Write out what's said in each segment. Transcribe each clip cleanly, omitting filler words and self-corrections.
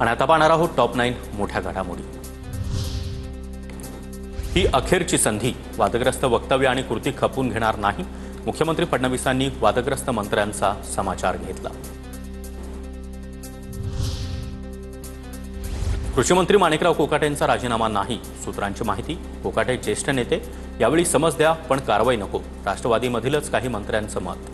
आणि आता पाहणार आहोत टॉप 9 मोठ्या घडामोडी। ही अखेरची संधी, वादग्रस्त वक्तव्य आणि कृती खपवून घेणार नाही। मुख्यमंत्री फडणवीसांनी वादग्रस्त मंत्र्यांचा समाचार घेतला। कृषी मंत्री माणिकराव कोकाटेंचा राजीनामा नाही, सूत्रांची माहिती। कोकाटे ज्येष्ठ नेते, यावेळी समज द्या पण कारवाई नको, राष्ट्रवादीमधीलच काही मंत्र्यांचं मत।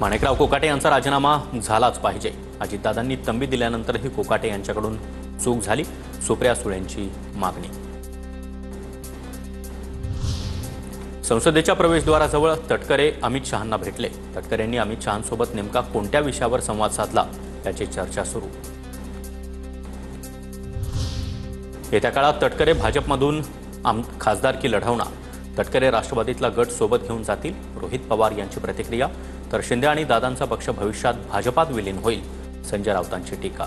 माणिकराव कोकाटे यांचा राजीनामा झालाच पाहिजे। अजितदादांनी तंबी दिल्यानंतरही कोकाटे यांच्याकडून चूक झाली, सुप्रिया सुळेंची मागणी। संसदेच्या प्रवेशद्वाराजवळ तटकरे अमित शहांना भेटले। तटकरेंनी अमित शहांसोबत नेमका कोणत्या विषयावर संवाद साधला याची चर्चा सुरू। येत्या काळात तटकरे भाजपमधून खासदारकी लढवणार। तटकरे राष्ट्रवादीतला गट सोबत घेऊन जातील, रोहित पवार यांची प्रतिक्रिया। तर शिंदे आणि दादांचा पक्ष भविष्यात भाजपात विलीन होईल, संजय राऊतांची टीका।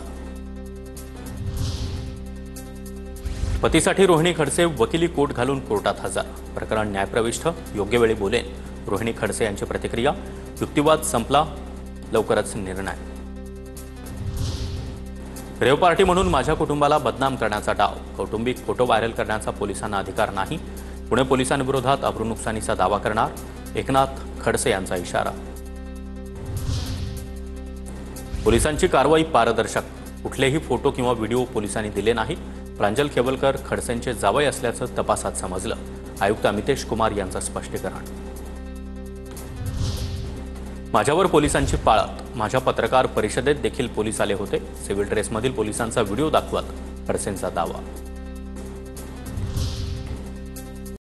पतीसाठी रोहिणी खडसे वकिली कोट घालून कोर्टात हजर। प्रकरण न्यायप्रविष्ठ, योग्य वेळी बोलेन, रोहिणी खडसे यांची प्रतिक्रिया। युक्तिवाद संपला, लवकरच निर्णय। रेव पार्टी म्हणून माझ्या कुटुंबाला बदनाम करण्याचा डाव, कौटुंबिक फोटो व्हायरल करण्याचा पोलिसांना अधिकार नाही। पुणे पोलिसांविरोधात अब्रूनुकसानीचा दावा करणार, एकनाथ खडसे यांचा इशारा। पोलिसांची कारवाई पारदर्शक, कुठलेही फोटो किंवा व्हिडिओ पोलिसांनी दिले नाहीत। प्रांजल खेवलकर खडसेंचे जावई असल्याचं तपासात समजलं, आयुक्त अमितेश कुमार यांचं स्पष्टीकरण। माझ्यावर पोलिसांची पाळत, माझ्या पत्रकार परिषदेत देखील पोलीस आले होते। सिव्हिल ड्रेसमधील पोलिसांचा व्हिडिओ दाखवत खडसेंचा दावा।